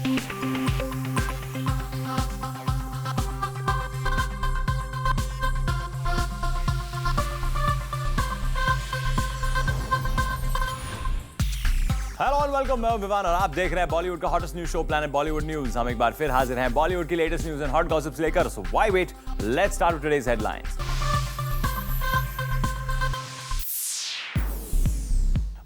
Hello और welcome, मैं विवान और आप देख रहे हैं बॉलीवुड का hottest news show planet Bollywood news. हम एक बार फिर हाजिर हैं बॉलीवुड की latest news and hot gossips लेकर। So why wait, let's start with today's headlines.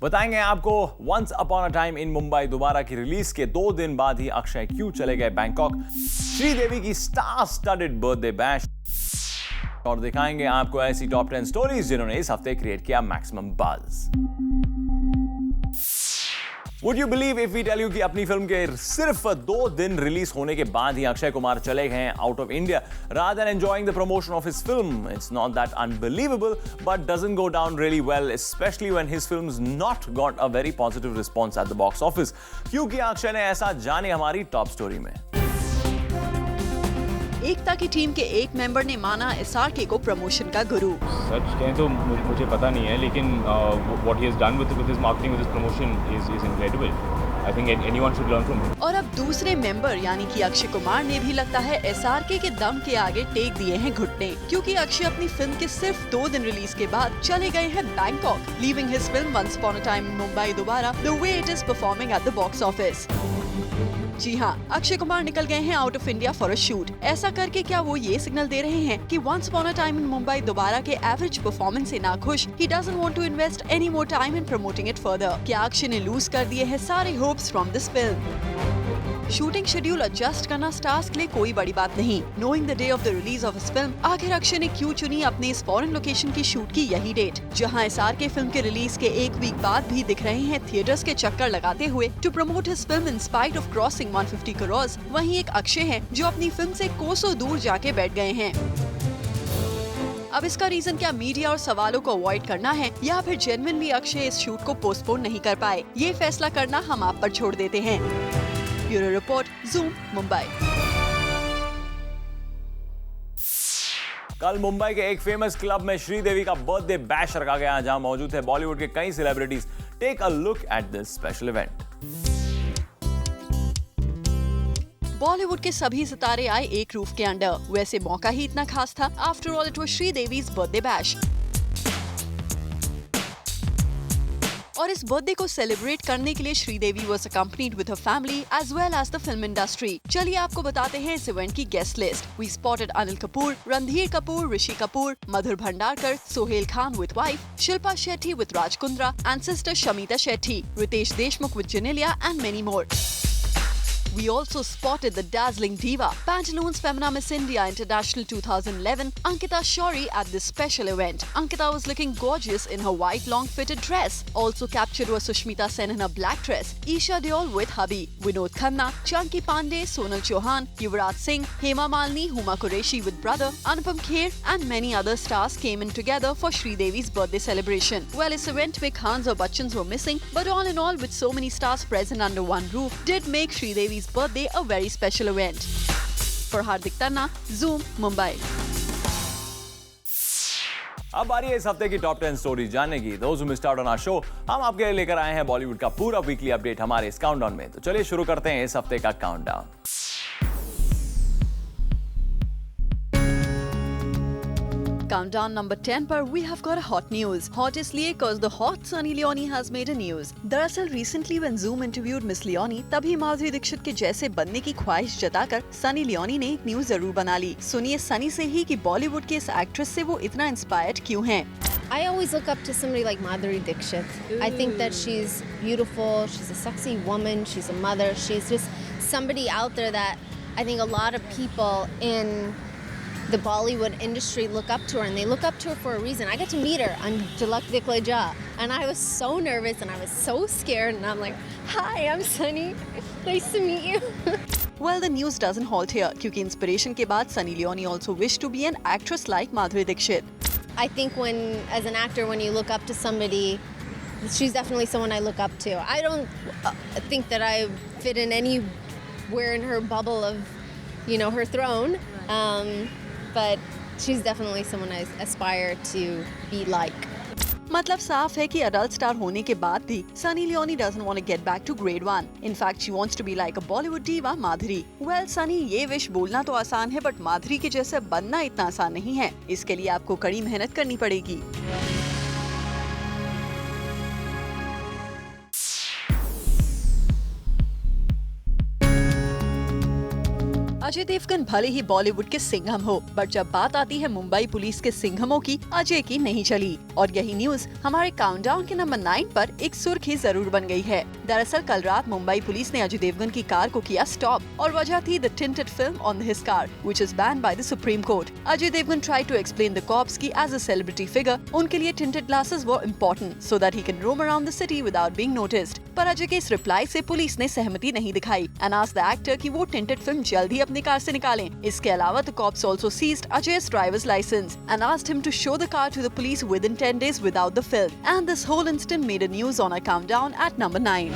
बताएंगे आपको once upon a time in Mumbai Dobaara की रिलीज के 2 दिन बाद ही अक्षय क्यों चले गए बैंकॉक, श्रीदेवी की स्टार स्टडेड बर्थडे बैश, और दिखाएंगे आपको ऐसी टॉप 10 स्टोरीज जिन्होंने इस हफ्ते क्रिएट किया maximum buzz. Would you believe if we tell you कि अपनी फिल्म के सिर्फ 2 दिन रिलीज होने के बाद ही अक्षय कुमार चले गए out of India rather than enjoying the promotion of his film? It's not that unbelievable, but doesn't go down really well, especially when his films not got a very positive response at the box office. क्योंकि अक्षय ने ऐसा, जाने हमारी top story में। एकता की team के एक member ने माना एसआरके को प्रमोशन का गुरु। सच कहें तो मुझे पता नहीं है, लेकिन what he has done with his marketing, with his promotion is incredible. I think anyone should learn from him. और अब दूसरे मेंबर यानी कि अक्षय कुमार ने भी लगता है एसआरके के दम के आगे टेक दिए हैं घुटने, क्योंकि अक्षय अपनी फिल्म के सिर्फ 2 दिन रिलीज के बाद चले गए हैं Bangkok, leaving his film once upon a time in Mumbai Dobaara the way it is performing at the box office. जी हाँ, अक्षय कुमार निकल गए हैं out of India for a shoot. ऐसा करके क्या वो ये सिग्नल दे रहे हैं कि once upon a time in Mumbai Dobaara के एवरेज परफॉर्मेंस से नाखुश, he doesn't want to invest any more time in promoting it further? क्या अक्षय ने लूज कर दिए हैं सारे hopes from this film? Shooting schedule adjust करना स्टार्स के लिए कोई बड़ी बात नहीं। Knowing the day of the release of his film, आखिर अक्षय ने क्यों चुनी अपने इस फॉरेन लोकेशन की शूट की यही डेट, जहां एसआरके फिल्म के रिलीज के 1 वीक बाद भी दिख रहे हैं थिएटर्स के चक्कर लगाते हुए to promote his film in spite of crossing 150 crore. वहीं एक अक्षय है जो अपनी फिल्म से कोसों दूर जाके बैठ गए हैं। अब इसका रीजन क्या मीडिया और सवालों को अवॉइड करना है, या फिर जेन्युइनली अक्षय इस शूट को पोस्टपोन नहीं कर पाए? ये फैसला करना हम आप पर छोड़ देते हैं। Bureau report, zoom, Mumbai. कल मुंबई के एक फेमस क्लब में श्रीदेवी का बर्थडे बैश रखा गया, जहां मौजूद थे बॉलीवुड के कई celebrities. Take a look at this special event. Bollywood के सभी सितारे आए एक रूफ के अंडर। वैसे मौका ही इतना खास था। After all it was Sridevi's birthday bash. और इस बर्थडे को सेलिब्रेट करने के लिए Sridevi was accompanied with her family as well as the film industry. चलिए आपको बताते हैं इस इवेंट की guest list. We spotted Anil Kapoor, Randhir Kapoor, Rishi Kapoor, Madhur Bhandarkar, Sohail Khan with wife, Shilpa Shetty with Raj Kundra and sister Shamita Shetty, Riteish Deshmukh with Genelia and many more. We also spotted the dazzling diva, Pantaloons Femina Miss India International 2011, Ankita Shori at this special event. Ankita was looking gorgeous in her white long fitted dress. Also captured was Sushmita Sen in her black dress, Isha Deol with hubby, Vinod Khanna, Chunky Pandey, Sonal Chauhan, Yuvraj Singh, Hema Malini, Huma Qureshi with brother, Anupam Kher and many other stars came in together for Sridevi's birthday celebration. Well, this event with Khans or Bachchans were missing, but all in all with so many stars present under one roof did make Sridevi's birthday a very special event. For Hardik Tanna, Zoom, Mumbai. अब बारी है इस हफ्ते की top 10 stories जानने की। Those who missed out on our show, हम आपके लिए लेकर आए हैं बॉलीवुड का पूरा वीकली अपडेट हमारे इस काउंटडाउन में। तो चलिए शुरू करते हैं इस हफ्ते का काउंटडाउन। Countdown number 10 पर we have got a hot news. Hot इसलिए cause the hot Sunny Leone has made a news. दरअसल recently when Zoom interviewed Miss Leone, तभी माधुरी दीक्षित के जैसे बनने की ख्वाहिश जताकर सनी लियोनी ने एक न्यूज जरूर बना ली। सुनिए सनी से ही कि बॉलीवुड के इस एक्ट्रेस से वो इतना इंस्पायर्ड क्यों हैं। I always look up to somebody like Madhuri Dixit. I think that she's beautiful, she's a sexy woman, she's a mother, she's just somebody out there that I think a lot of people in the Bollywood industry look up to her, and they look up to her for a reason. I got to meet her on Jalak Dikhle Ja, and I was so nervous and I was so scared, and I'm like, hi, I'm Sunny, nice to meet you. Well, the news doesn't halt here, क्योंकि inspiration के बाद Sunny Leone also wished to be an actress like Madhuri Dixit. I think when, as an actor, when you look up to somebody, she's definitely someone I look up to. I don't think that I fit in anywhere in her bubble of, you know, her throne. But she's definitely someone I aspire to be like. मतलब साफ है कि adult star होने के बाद भी Sunny Leone doesn't want to get back to grade 1. In fact, she wants to be like a Bollywood diva Madhuri. Well, Sunny ये wish बोलना तो आसान है, बट माधुरी के जैसे बनना इतना आसान नहीं है. इसके लिए आपको कड़ी मेहनत करनी पड़ेगी. अजय देवगन भले ही बॉलीवुड के सिंघम हो, बट जब बात आती है मुंबई पुलिस के सिंघमों की, अजय की नहीं चली. और यही न्यूज हमारे काउंटडाउन के नंबर 9 पर एक सुर्खी जरूर बन गई है. दरअसल कल रात मुंबई पुलिस ने अजय देवगन की कार को किया स्टॉप, और वजह थी the tinted film on his car, which is banned by the supreme court. Ajay Devgn tried to explain the cops की एज अ सेलिब्रिटी फिगर उनके लिए tinted glasses were important so that he can roam around the city without being noticed. पर अजय के इस reply से police ने सहमति नहीं दिखाई एंड आस्क्ड द एक्टर कि वो टिंटेड फिल्म जल्द ही अपनी कार से निकालें. इसके अलावा the cops also seized Ajay's driver's license and asked him to show the car to the police within 10 days without the film. And this whole incident made a news on our countdown at number 9.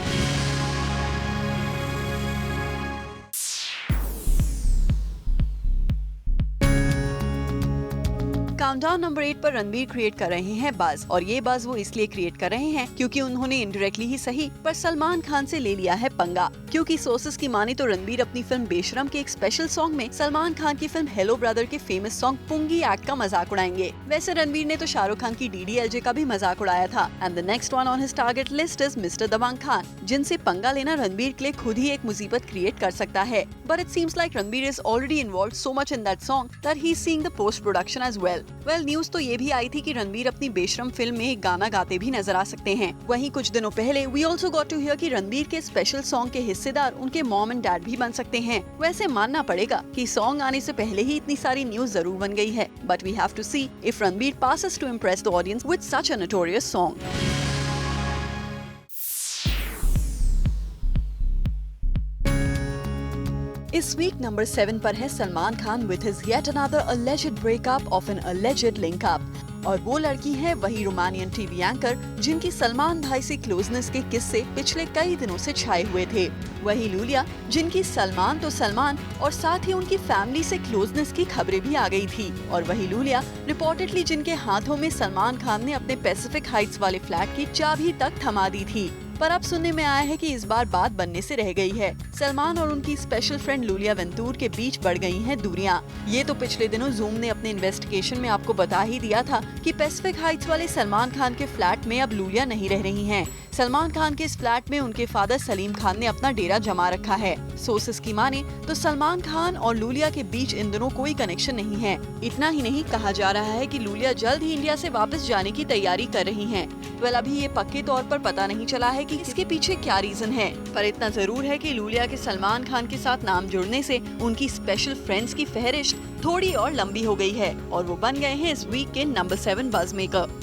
Countdown number 8 पर Ranbir create कर रहे हैं buzz, और ये buzz वो इसलिए create कर रहे हैं क्योंकि उन्होंने इनडायरेक्टली ही सही पर सलमान खान से ले लिया है पंगा. क्योंकि सोर्सेस की माने तो रणबीर अपनी फिल्म बेशरम के एक स्पेशल सॉन्ग में सलमान खान की फिल्म हेलो ब्रदर के फेमस सॉन्ग पुंगी एक्ट का मजाक उड़ाएंगे. वैसे रणबीर ने तो शाहरुख खान की DDLJ का भी मजाक उड़ाया था. And the next one on his target list is mister Dabangg Khan, जिनसे पंगा लेना रणबीर के लिए खुद ही एक मुसीबत क्रिएट कर सकता है. But it seems like Ranbir is already involved so much in that song that he is seeing the post production as well. News तो ये भी आई थी कि रणबीर अपनी बेशरम फिल्म में एक गाना गाते भी नजर आ सकते हैं. वहीं कुछ दिनों पहले we also got to hear कि रणबीर के स्पेशल सॉन्ग के हिस्सेदार उनके मॉम एंड डैड भी बन सकते हैं. वैसे मानना पड़ेगा कि सॉन्ग आने से पहले ही इतनी सारी न्यूज जरूर बन गई है, but we have to see if Ranbir passes to impress the audience with such a notorious song. इस वीक नंबर 7 पर है Salman Khan with his yet another alleged breakup of an alleged link up. और वो लड़की है वही रोमानियन टीवी एंकर जिनकी सलमान भाई से क्लोजनेस के किस्से पिछले कई दिनों से छाए हुए थे. वही लूलिया जिनकी सलमान तो सलमान और साथ ही उनकी फैमिली से क्लोजनेस की खबरें भी आ गई थी. और वही लूलिया रिपोर्टेडली जिनके हाथों में सलमान खान ने अपने पैसिफिक हाइट्स वाले फ्लैट की चाबी तक थमा दी थी. पर अब सुनने में आया है कि इस बार बात बनने से रह गई है. सलमान और उनकी स्पेशल फ्रेंड लूलिया वेंतूर के बीच बढ़ गई हैं दूरियां. ये तो पिछले दिनों जूम ने अपने इन्वेस्टिगेशन में आपको बता ही दिया था कि पैसिफिक हाइट्स वाले सलमान खान के फ्लैट में अब लूलिया नहीं रह रही हैं. सलमान खान के इस फ्लैट में उनके फादर सलीम खान ने अपना डेरा जमा रखा है. सोर्सेस की माने तो सलमान खान और लूलिया के बीच इन दिनों कोई कनेक्शन नहीं है. इतना ही नहीं, कहा जा रहा है कि लूलिया जल्द ही इंडिया से वापस जाने की तैयारी कर रही हैं. वेल, अभी ये पक्के तौर पर पता नहीं चला है कि इसके पीछे क्या रीजन है, पर इतना जरूर है कि लूलिया के सलमान खान के साथ नाम जुड़ने से उनकी स्पेशल फ्रेंड्स की फहरिस्त थोड़ी और लंबी हो गई है और वो बन गए हैं इस वीक के नंबर 7 बज़ मेकर.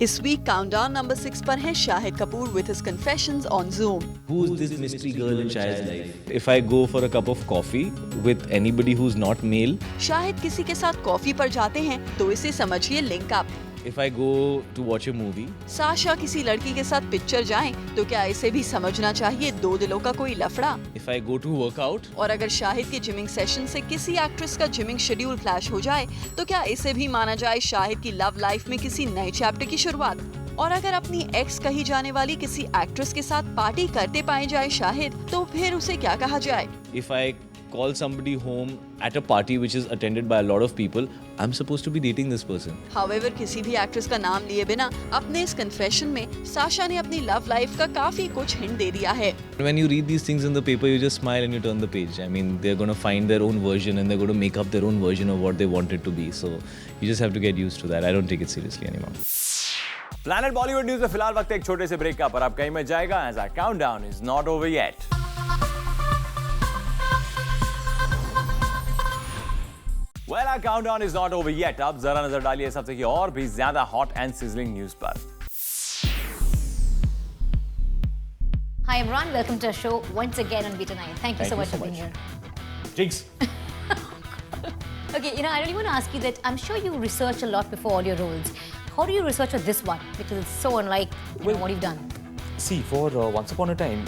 इस वीक काउंटडाउन नंबर 6 पर है Shahid Kapoor with his confessions on Zoom. Who's this mystery girl in Shahid's life? If I go for a cup of coffee with anybody who's not male, Shahid किसी के साथ coffee पर जाते हैं तो इसे समझिए link up. if I go to watch a movie, Sasha किसी लड़की के साथ पिक्चर जाएं तो क्या इसे भी समझना चाहिए दो दिलों का कोई लफड़ा. if I go to work out, और अगर शाहिद के जिमिंग सेशन से किसी एक्ट्रेस का जिमिंग शेड्यूल क्लैश हो जाए तो क्या इसे भी माना जाए शाहिद की लव लाइफ में किसी नए चैप्टर की शुरुआत. और अगर अपनी एक्स कही जाने वाली किसी एक्ट्रेस के साथ पार्टी करते पाए जाए शाहिद तो फिर उसे क्या कहा जाए. if I call somebody home at a party which is attended by a lot of people, I'm supposed to be dating this person. However, किसी भी एक्ट्रेस का नाम लिए बिना अपने इस कन्फेशन में साशा ने अपनी लव लाइफ का काफी कुछ हिंट दे दिया है. When you read these things in the paper, you just smile and you turn the page. I mean, they're going to find their own version and they're going to make up their own version of what they want it to be. So you just have to get used to that. I don't take it seriously anymore. Planet Bollywood news में फिलहाल वक्त एक छोटे से break का, पर आप कहीं में जाएगा as our countdown is not over yet. Well, our countdown is not over yet. अब जरा नजर डालिए इस हफ्ते की और भी ज्यादा हॉट एंड सिजलिंग न्यूज पर. Hi everyone, welcome to our show once again on Beta 9. Thank you so much for being here. Jinx. Okay, I really want to ask you that I'm sure you research a lot before all your roles. How do you research for this one? Because it's so unlike what you've done. See, for Once Upon a Time,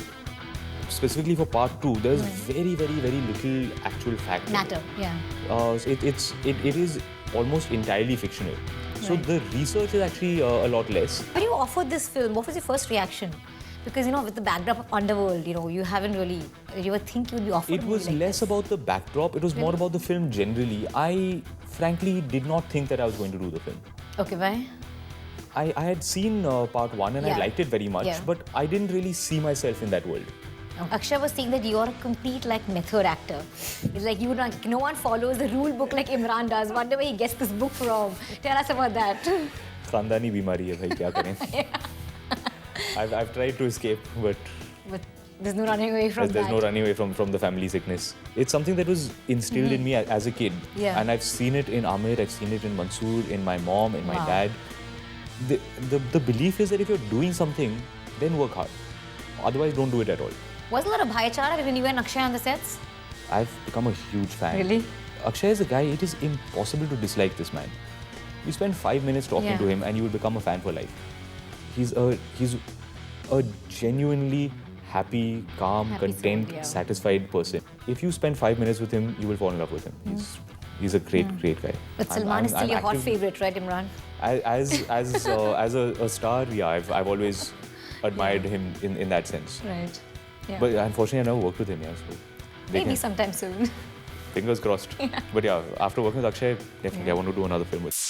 specifically for part 2, there's very little actual fact. Matter, yeah. It is almost entirely fictional. So the research is actually a lot less. When you offered this film, what was your first reaction? Because, you know, with the backdrop of Underworld, you know, you haven't really, you would think you'd be offered It a movie was like less this. about the backdrop, it was more about the film generally. I frankly did not think that I was going to do the film. Okay, why? I had seen part 1 and I Yeah. liked it very much, Yeah. but I didn't really see myself in that world. Akshay was saying that you're a complete like method actor. It's like you don't, no one follows the rule book like Imran does. Wonder where he gets this book from. Tell us about that. खानदानी बीमारी है भाई, क्या करें? I've tried to escape, but But there's no running away from there's that. no running away from the family sickness. It's something that was instilled in me as a kid. Yeah. And I've seen it in Amir, I've seen it in Mansoor, in my mom, in my Wow. dad. The belief is that if you're doing something, then work hard. Otherwise, don't do it at all. Was there a lot of bhaichara when you were and Akshay on the sets? I've become a huge fan. Really? Akshay is a guy, it is impossible to dislike this man. You spend 5 minutes talking Yeah. to him and you will become a fan for life. He's a genuinely happy, calm, Happy soul, content, yeah. satisfied person. If you spend 5 minutes with him, you will fall in love with him. He's a great guy. But I'm- Salman is still I'm your hot actively- favorite, right, Imran? As a star, yeah, I've always admired him in that sense. Right. Yeah. But unfortunately, I never worked with him. Yeah, so Maybe sometime soon. fingers crossed. But yeah, after working with Akshay, definitely I want to do another film with.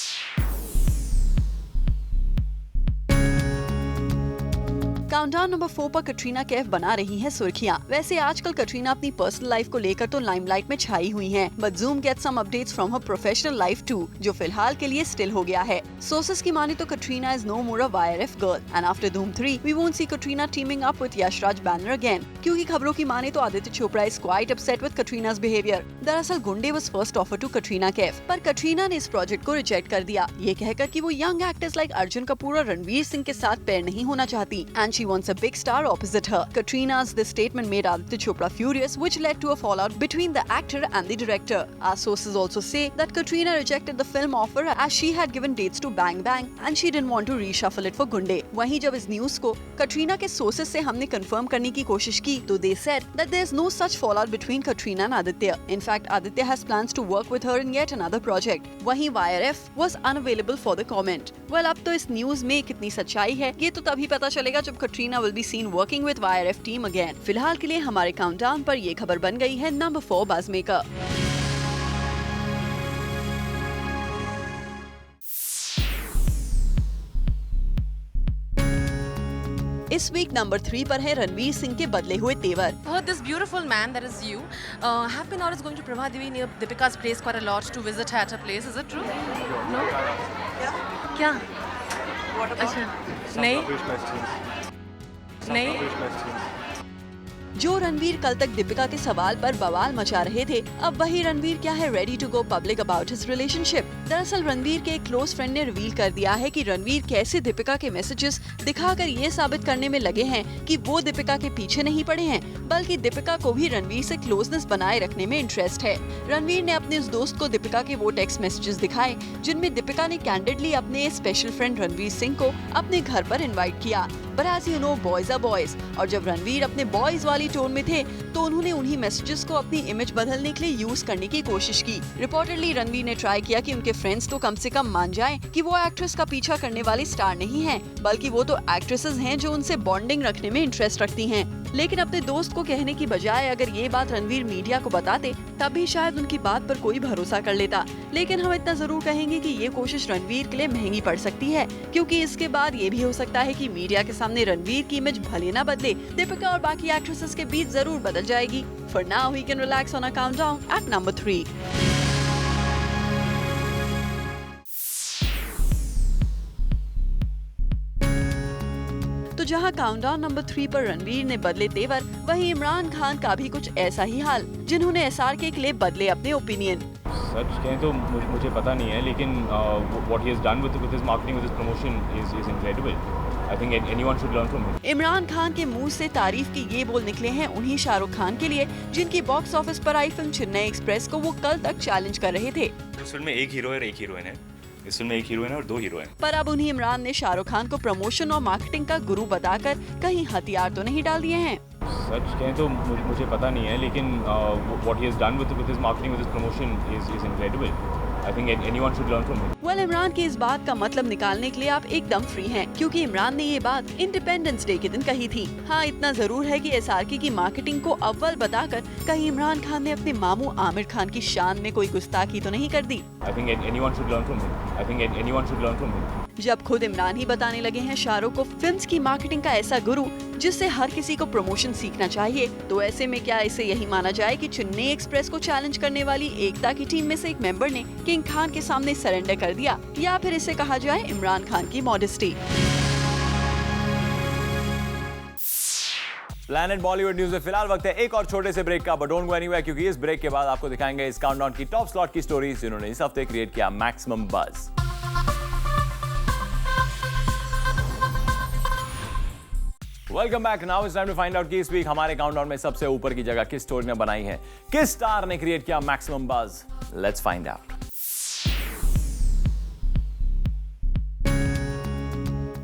Countdown number 4 पर कटरीना कैफ बना रही हैं सुर्खियां। वैसे आजकल कटरीना अपनी personal life को लेकर तो लाइमलाइट में छाई हुई हैं, but Zoom gets some updates from her professional life too, जो फिलहाल के लिए स्टिल हो गया है। सोर्सेस की माने तो Katrina is no more a YRF girl and after Dhoom 3 we won't see Katrina teaming up with Yashraj banner again, क्योंकि खबरों की माने तो Aditya Chopra is quite upset with Katrina's behaviour. दरअसल Gunday was first offer to Katrina Kaif, पर कटरीना ने इस प्रोजेक्ट को रिजेक्ट कर दिया, ये कहकर कि वो young actors like Arjun Kapoor और रणवीर सिंह के साथ पेयर नहीं होना चाहती and she wants a big star opposite her. Katrina's this statement made Aditya Chopra furious, which led to a fallout between the actor and the director. Our sources also say that Katrina rejected the film offer as she had given dates to Bang Bang and she didn't want to reshuffle it for Gunde. वहीं जब इस news को Katrina के sources से हमने confirm करने की कोशिश की, तो they said that there is no such fallout between Katrina and Aditya. In fact, Aditya has plans to work with her in yet another project. वहीं YRF was unavailable for the comment. Well, अब तो इस news में कितनी सच्चाई है, ये तो तभी पता चलेगा जब Katrina will be seen working with YRF team again. फिलहाल के लिए हमारे काउंटडाउन पर ये खबर बन गई है नंबर 4 बाज़मेकर। इस वीक नंबर 3 पर है रणवीर सिंह के बदले हुए तेवर। Heard this beautiful man, that is you, happy now is going to Prabhadevi near Deepika's place quite a lot to visit her at her place. Is it true? No? क्या? अच्छा, नहीं? नहीं? जो रणवीर कल तक दीपिका के सवाल पर बवाल मचा रहे थे, अब वही रणवीर क्या है ready to go public about his relationship. दरअसल रणवीर के एक क्लोज फ्रेंड ने रिवील कर दिया है कि रणवीर कैसे दीपिका के मैसेजेस दिखाकर ये साबित करने में लगे हैं कि वो दीपिका के पीछे नहीं पड़े हैं, बल्कि दीपिका को भी रणवीर से क्लोजनेस बनाए रखने में इंटरेस्ट है। रणवीर ने अपने उस दोस्त को दीपिका के वो टेक्स्ट मैसेजेस दिखाए जिनमें दीपिका ने कैंडिडली अपने स्पेशल फ्रेंड रणवीर सिंह को अपने घर पर इन्वाइट किया। But as you know, boys are boys, और जब रणवीर अपने बॉयज वाली टोन में थे तो उन्होंने उन्हीं मैसेजेस को अपनी इमेज बदलने के लिए यूज करने की कोशिश की। रिपोर्टेडली रणवीर ने ट्राई किया कि उनके फ्रेंड्स तो कम से कम मान जाएं कि वो एक्ट्रेस का पीछा करने वाली स्टार नहीं हैं, बल्कि वो तो एक्ट्रेसेस हैं जो उनसे बॉन्डिंग रखने में इंटरेस्ट रखती हैं। लेकिन अपने दोस्त को कहने की बजाय अगर ये बात रणवीर मीडिया को बताते, तब भी शायद उनकी बात पर कोई भरोसा कर लेता। लेकिन हम इतना जरूर कहेंगे कि ये कोशिश रणवीर के लिए महंगी पड़ सकती है, क्योंकि इसके बाद ये भी हो सकता है कि मीडिया के सामने रणवीर की इमेज भले ना बदले, दीपिका और बाकी एक्ट्रेसेस के बीच जरूर बदल जाएगी। For now, he can relax on a countdown at number 3. तो जहां काउंटडाउन नंबर 3 पर रणवीर ने बदले तेवर, वहीं इमरान खान का भी कुछ ऐसा ही हाल, जिन्होंने SRK के लिए बदले अपने ओपिनियन। सच कहें तो मुझे पता नहीं है, लेकिन what he has done with his marketing, with his promotion is incredible. I think anyone should learn from him. Imran Khan के मुंह से तारीफ के ये बोल निकले हैं उन्हीं शाहरुख खान के लिए, जिनकी बॉक्स ऑफिस पर आई फिल्म चेन्नई एक्सप्रेस को वो कल तक चैलेंज कर रहे थे। उस फिल्म में एक हीरो और एक हीरोइन है, इस फिल्म में एक हीरोइन है और 2 हीरो हैं। पर अब उन्हीं इमरान ने शाहरुख खान को प्रमोशन और मार्केटिंग का गुरु बताकर कहीं हथियार तो नहीं डाल दिए हैं? सच कहें तो मुझे पता नहीं है, लेकिन what he has done with his marketing, with his promotion is incredible. I think anyone should learn from him. Well Imran की इस बात का मतलब निकालने के लिए आप एकदम फ्री हैं, क्योंकि इमरान ने ये बात इंडिपेंडेंस डे के दिन कही थी। हाँ, इतना जरूर है कि एसआरके की मार्केटिंग को अव्वल बताकर कहीं इमरान खान ने अपने मामू आमिर खान की शान में कोई गुस्ताखी तो नहीं कर दी। I think anyone should learn from him. I think anyone should learn from him. जब खुद इमरान ही बताने लगे हैं शाहरुख को फिल्म्स की मार्केटिंग का ऐसा गुरु जिससे हर किसी को प्रमोशन सीखना चाहिए, तो ऐसे में क्या इसे यही माना जाए कि चेन्नई एक्सप्रेस को चैलेंज करने वाली एकता की टीम में से एक मेंबर ने किंग खान के सामने सरेंडर कर दिया, या फिर इसे कहा जाए इमरान खान की मॉडेस्टी। प्लैनेट बॉलीवुड न्यूज में फिलहाल वक्त है एक और छोटे से ब्रेक का, बट डोंट गो एनीवेयर, क्योंकि इस ब्रेक के बाद आपको दिखाएंगे इस काउंटडाउन की टॉप स्लॉट की स्टोरीज जिन्होंने इस हफ्ते क्रिएट किया maximum buzz. Welcome back. Now it's time to find out कि इस वीक हमारे काउंटडाउन में सबसे ऊपर की जगह किस स्टोरी ने बनाई है, किस स्टार ने क्रिएट किया maximum buzz. Let's find out.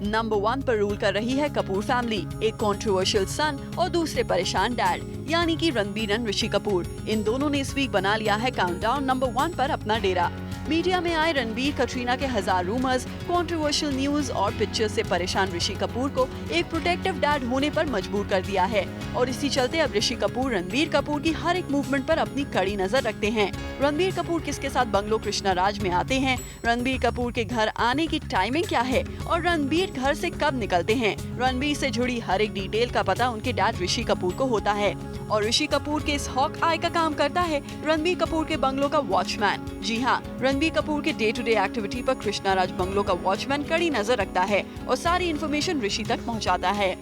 Number 1 पर रूल कर रही है कपूर फैमिली, एक कंट्रोवर्शियल सन और दूसरे परेशान डैड, यानी कि रणबीर एंड ऋषि कपूर। इन दोनों ने इस वीक बना लिया है काउंटडाउन नंबर 1 पर अपना डेरा। मीडिया में आए रणबीर कटरीना के 1000 रूमर्स, कंट्रोवर्शियल न्यूज और पिक्चर्स से परेशान ऋषि कपूर को एक प्रोटेक्टिव डैड होने पर मजबूर कर दिया है, और इसी चलते अब ऋषि कपूर रणबीर कपूर की हर एक मूवमेंट पर अपनी कड़ी नजर रखते हैं। रणबीर कपूर किसके साथ बंगलो कृष्णा राज में आते हैं, रणबीर कपूर के घर आने की टाइमिंग क्या है, और रणबीर घर से कब निकलते हैं, रणबीर से जुड़ी हर एक डिटेल का पता उनके डैड ऋषि कपूर को होता है। और ऋषि कपूर के इस हॉक आई का काम करता है रणबीर कपूर के बंगलो का वॉचमैन। जी हाँ, रणबीर कपूर के डे टू डे एक्टिविटी पर कृष्णा राज बंगलो का वॉचमैन कड़ी नजर रखता है और सारी इन्फॉर्मेशन ऋषि तक पहुंचाता है।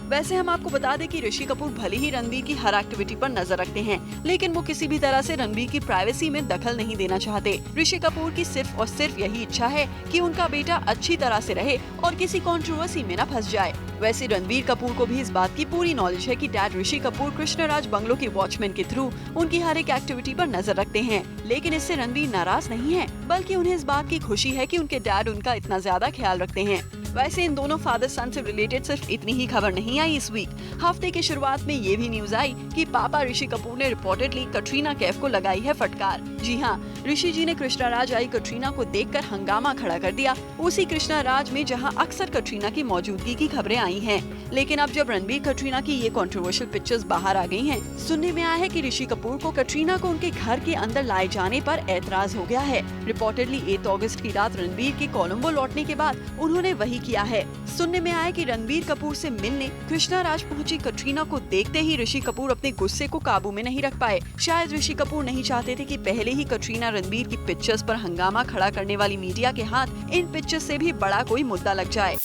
वैसे हम आपको बता दें कि ऋषि कपूर भले ही रणबीर की हर एक्टिविटी पर नजर रखते हैं, लेकिन वो किसी भी तरह से रणबीर की प्राइवेसी में दखल नहीं देना चाहते। ऋषि कपूर की सिर्फ और सिर्फ यही इच्छा है कि उनका बेटा अच्छी तरह से रहे और किसी कंट्रोवर्सी में न फंस जाए। वैसे रणबीर कपूर को भी इस बात की पूरी नॉलेज है कि डैड ऋषि कपूर कृष्णराज बंगलो के वॉचमैन के थ्रू उनकी हर एक एक्टिविटी पर नजर रखते हैं, लेकिन इससे रणबीर नाराज नहीं है, बल्कि उन्हें इस बात की खुशी है कि उनके डैड उनका इतना ज्यादा ख्याल रखते हैं। वैसे इन दोनों फादर सन से रिलेटेड सिर्फ इतनी ही खबर नहीं आई इस वीक। हफ्ते की शुरुआत में ये भी न्यूज आई कि पापा ऋषि कपूर ने रिपोर्टेडली कटरीना कैफ को लगाई है फटकार। जी हाँ, ऋषि जी ने कृष्णा राज आई कटरीना को देखकर हंगामा खड़ा कर दिया, उसी कृष्णा राज में जहां अक्सर कटरीना की मौजूदगी की खबरें आई हैं। लेकिन अब जब रणबीर कटरीना की ये कंट्रोवर्शियल पिक्चर्स बाहर आ गई हैं, सुनने में आया है कि ऋषि कपूर को कटरीना को उनके घर के अंदर लाए जाने पर एतराज हो गया है। रिपोर्टेडली 8 अगस्त की रात रणबीर के कोलंबो लौटने के बाद उन्होंने वही किया है। सुनने में आया कि रणबीर कपूर से मिलने कृष्णा राज पहुंची कटरीना को देखते ही ऋषि कपूर अपने गुस्से को काबू में नहीं रख पाए। शायद ऋषि कपूर नहीं चाहते थे कि पहले ही कटरीना रणबीर की पिक्चर्स पर हंगामा खड़ा करने वाली मीडिया के हाथ इन पिक्चर्स से भी बड़ा कोई मुद्दा लग जाए।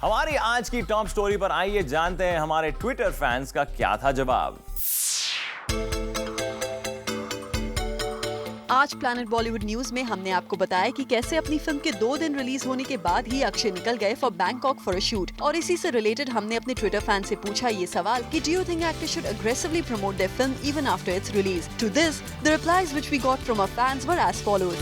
हमारी आज की टॉप स्टोरी पर आइए जानते हैं हमारे ट्विटर फैंस का क्या था जवाब। आज प्लैनेट बॉलीवुड न्यूज में हमने आपको बताया कि कैसे अपनी फिल्म के 2 दिन रिलीज होने के बाद ही अक्षय निकल गए for Bangkok for a shoot, और इसी से रिलेटेड हमने अपने ट्विटर फैन से पूछा ये सवाल कि do you think actors should aggressively promote their film even after its release? To this the replies which we got from our fans were as follows.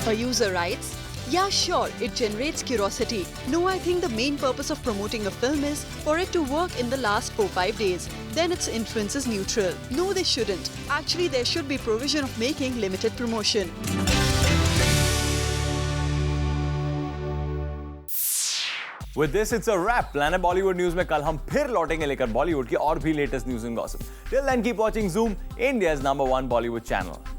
A user writes, yeah, sure, it generates curiosity. No, I think the main purpose of promoting a film is for it to work in the last 4-5 days. Then its influence is neutral. No, they shouldn't. Actually, there should be provision of making limited promotion. With this, it's a wrap. Planet Bollywood News में कल हम फिर लौटेंगे लेकर बॉलीवुड की और भी latest news and gossip. Till then, keep watching Zoom, India's #1 Bollywood channel.